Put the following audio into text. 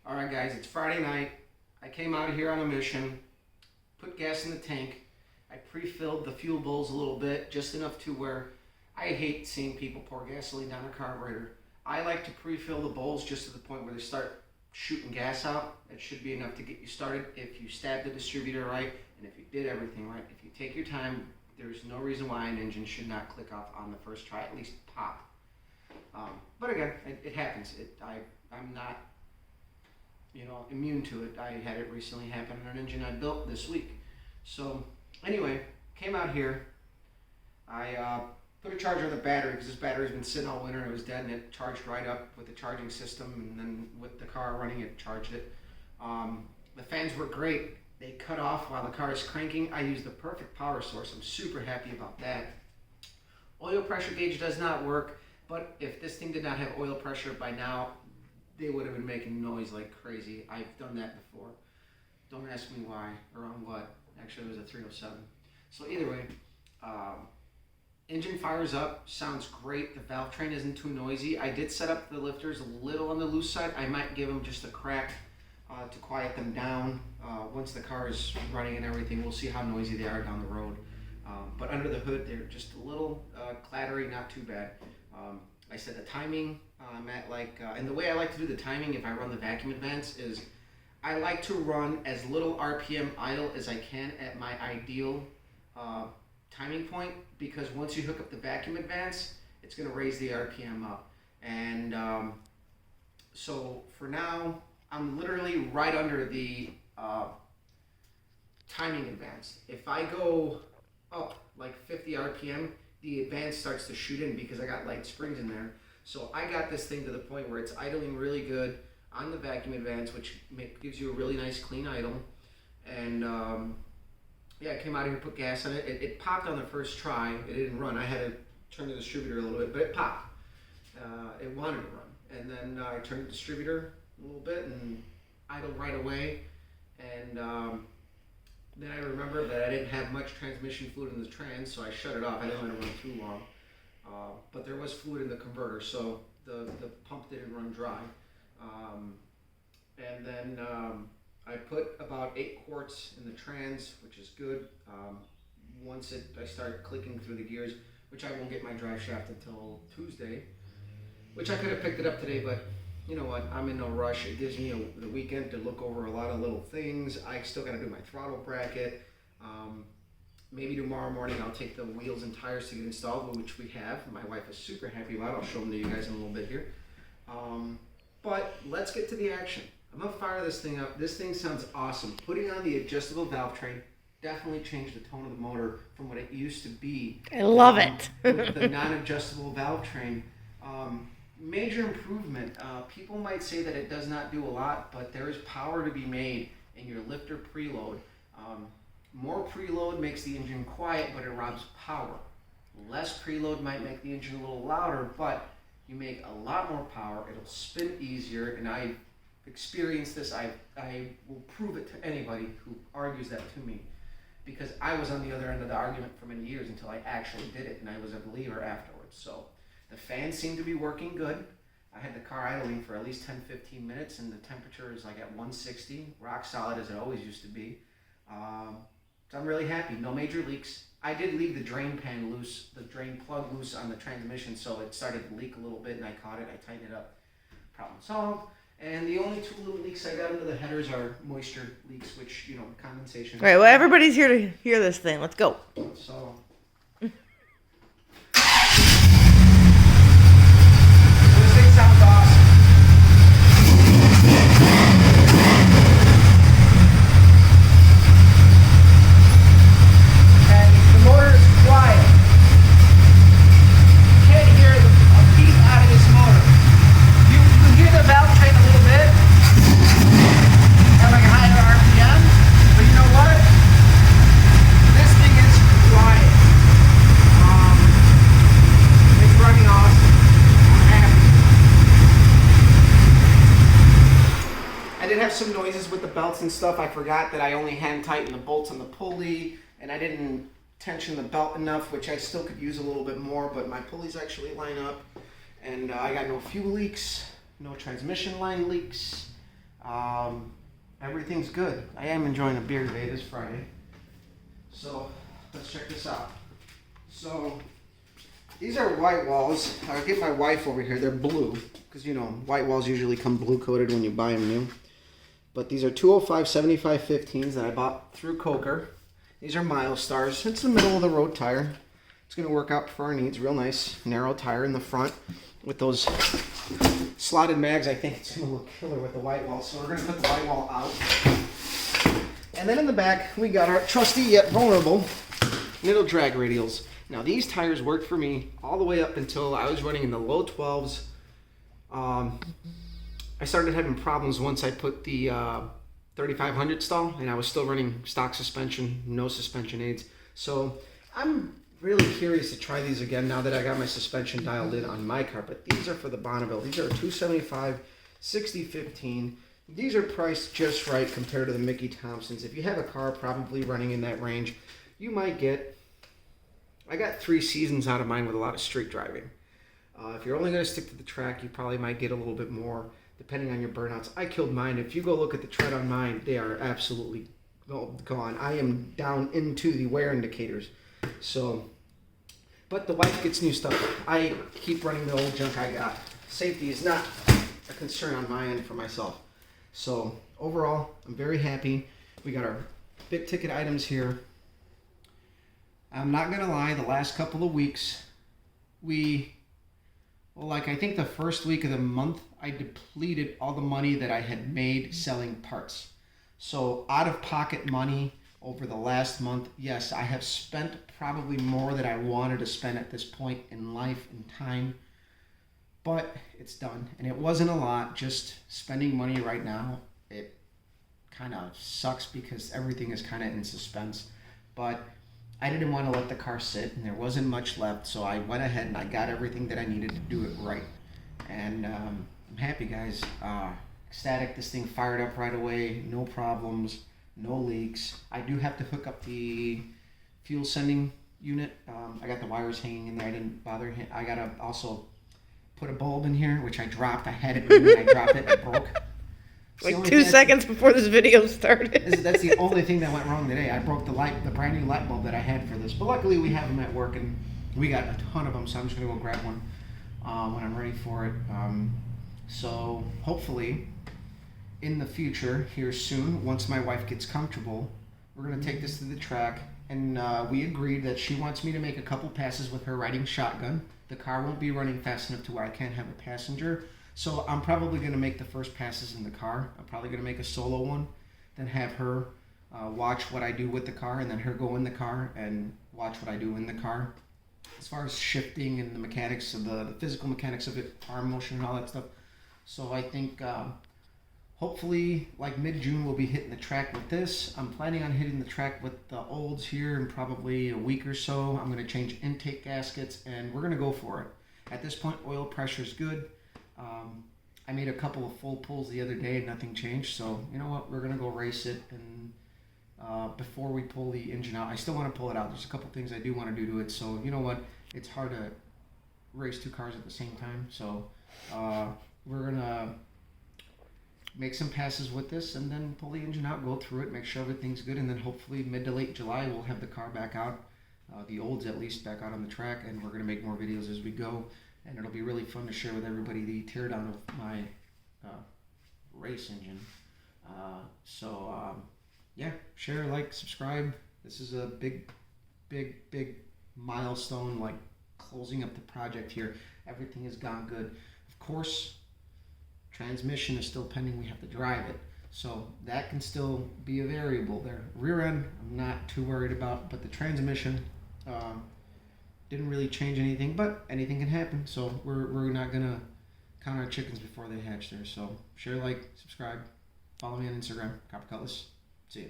All right, guys, it's Friday night. I came out here on a mission, put gas in the tank. I pre-filled the fuel bowls a little bit, just enough to where I hate seeing people pour gasoline down a carburetor. I like to pre-fill the bowls just to the point where they start shooting gas out. That should be enough to get you started if you stab the distributor right and if you did everything right. If you take your time, there's no reason why an engine should not click off on the first try, at least pop. But again, it happens. I'm not, immune to it. I had it recently happen on an engine I built this week. So anyway, came out here. I put a charger on the battery because this battery's been sitting all winter and it was dead, and it charged right up with the charging system, and then with the car running it charged it. The fans were great. They cut off while the car is cranking. I used the perfect power source. I'm super happy about that. Oil pressure gauge does not work, but if this thing did not have oil pressure by now, they would have been making noise like crazy. I've done that before. Don't ask me why or on what. Actually, it was a 307. So either way, engine fires up, sounds great. The valve train isn't too noisy. I did set up the lifters a little on the loose side. I might give them just a crack to quiet them down. Once the car is running and everything, we'll see how noisy they are down the road. But under the hood, they're just a little clattery, not too bad. I said the timing, I'm at and the way I like to do the timing if I run the vacuum advance is I like to run as little RPM idle as I can at my ideal timing point, because once you hook up the vacuum advance, it's going to raise the RPM up. And so for now, I'm literally right under the timing advance. If I go up like 50 RPM, the advance starts to shoot in because I got light springs in there. So I got this thing to the point where it's idling really good on the vacuum advance, which gives you a really nice clean idle. And yeah, I came out here and put gas in it. It popped on the first try. It didn't run. I had to turn the distributor a little bit, but it popped. It wanted to run. And then I turned the distributor a little bit and idled right away. And then I remembered that I didn't have much transmission fluid in the trans, so I shut it off. I didn't let it run too long. But there was fluid in the converter, so the pump didn't run dry. And then I put about 8 quarts in the trans, which is good. Once I start clicking through the gears, which I won't get my drive shaft until Tuesday, which I could have picked it up today, but you know what, I'm in no rush. It gives me the weekend to look over a lot of little things. I still got to do my throttle bracket. Maybe tomorrow morning I'll take the wheels and tires to get installed, which we have. My wife is super happy about it. I'll show them to you guys in a little bit here. But let's get to the action. I'm going to fire this thing up. This thing sounds awesome. Putting on the adjustable valve train definitely changed the tone of the motor from what it used to be. I love it. With the non-adjustable valve train. Major improvement. People might say that it does not do a lot, but there is power to be made in your lifter preload. More preload makes the engine quiet, but it robs power. Less preload might make the engine a little louder, but you make a lot more power. It'll spin easier, and I've experienced this. I will prove it to anybody who argues that to me, because I was on the other end of the argument for many years until I actually did it, and I was a believer afterwards. So the fans seem to be working good. I had the car idling for at least 10-15 minutes, and the temperature is like at 160, rock solid as it always used to be. So I'm really happy. No major leaks. I did leave the drain pan loose, the drain plug loose on the transmission, so it started to leak a little bit, and I caught it. I tightened it up. Problem solved. And the only 2 little leaks I got into the headers are moisture leaks, which, condensation. All right, well, everybody's here to hear this thing. Let's go. So sounds awesome. And the motor is quiet. You can't hear a beat out of this motor. You hear the valve train a little bit at like a higher RPM, but you know what? This thing is quiet. It's running awesome. I did have some noises with the belts and stuff. I forgot that I only hand tightened the bolts on the pulley, and I didn't tension the belt enough, which I still could use a little bit more, but my pulleys actually line up, and I got no fuel leaks, no transmission line leaks. Everything's good. I am enjoying a beer today, this Friday. So let's check this out. So these are white walls. I'll get my wife over here. They're blue because, you know, white walls usually come blue coated when you buy them new. But these are 205 75 15s that I bought through Coker. These are Milestars. It's the middle of the road tire. It's going to work out for our needs. Real nice narrow tire in the front with those slotted mags. I think it's going to look killer with the white wall. So we're going to put the white wall out. And then in the back, we got our trusty yet vulnerable middle drag radials. Now these tires worked for me all the way up until I was running in the low 12s. I started having problems once I put the 3500 stall, and I was still running stock suspension, no suspension aids. So I'm really curious to try these again now that I got my suspension dialed in on my car. But these are for the Bonneville. These are 275 60 15. These are priced just right compared to the Mickey Thompsons. If you have a car probably running in that range, you might get, I got 3 seasons out of mine with a lot of street driving. If you're only going to stick to the track, you probably might get a little bit more depending on your burnouts. I killed mine. If you go look at the tread on mine, they are absolutely gone. I am down into the wear indicators. So, but the wife gets new stuff. I keep running the old junk I got. Safety is not a concern on my end for myself. So overall, I'm very happy. We got our big ticket items here. I'm not gonna lie, the last couple of weeks, I think the first week of the month, I depleted all the money that I had made selling parts. So out of pocket money over the last month, yes, I have spent probably more than I wanted to spend at this point in life and time, but it's done. And it wasn't a lot, just spending money right now. It kind of sucks because everything is kind of in suspense, but I didn't want to let the car sit, and there wasn't much left, so I went ahead and I got everything that I needed to do it right. And I'm happy, guys. Ecstatic. This thing fired up right away. No problems, no leaks. I do have to hook up the fuel sending unit. I got the wires hanging in there. I didn't bother. I got to also put a bulb in here, which I dropped. I had it, and when I dropped it, it broke. Like 2 seconds before this video started. That's the only thing that went wrong today. I broke the brand new light bulb that I had for this. But luckily we have them at work, and we got a ton of them, so I'm just going to go grab one when I'm ready for it. So hopefully in the future, here soon, once my wife gets comfortable, we're going to take this to the track. And we agreed that she wants me to make a couple passes with her riding shotgun. The car won't be running fast enough to where I can't have a passenger. So I'm probably going to make the first passes in the car. I'm probably going to make a solo one, then have her watch what I do with the car, and then her go in the car and watch what I do in the car. As far as shifting and the mechanics of the physical mechanics of it, arm motion and all that stuff. So I think hopefully like mid-June we'll be hitting the track with this. I'm planning on hitting the track with the olds here in probably a week or so. I'm going to change intake gaskets, and we're going to go for it. At this point, oil pressure is good. I made a couple of full pulls the other day and nothing changed, so you know what, we're gonna go race it. And before we pull the engine out, I still want to pull it out. There's a couple things I do want to do to it, so you know what, it's hard to race 2 cars at the same time. So we're gonna make some passes with this and then pull the engine out, go through it, make sure everything's good, and then hopefully mid to late July we'll have the car back out, the olds at least back out on the track, and we're gonna make more videos as we go. And it'll be really fun to share with everybody the teardown of my race engine. Yeah, share, like, subscribe. This is a big milestone, like closing up the project here. Everything has gone good. Of course, transmission is still pending. We have to drive it. So that can still be a variable there. Rear end, I'm not too worried about, but the transmission, didn't really change anything, but anything can happen. So we're not gonna count our chickens before they hatch there. So share, like, subscribe, follow me on Instagram, Copper Cutlass. See ya.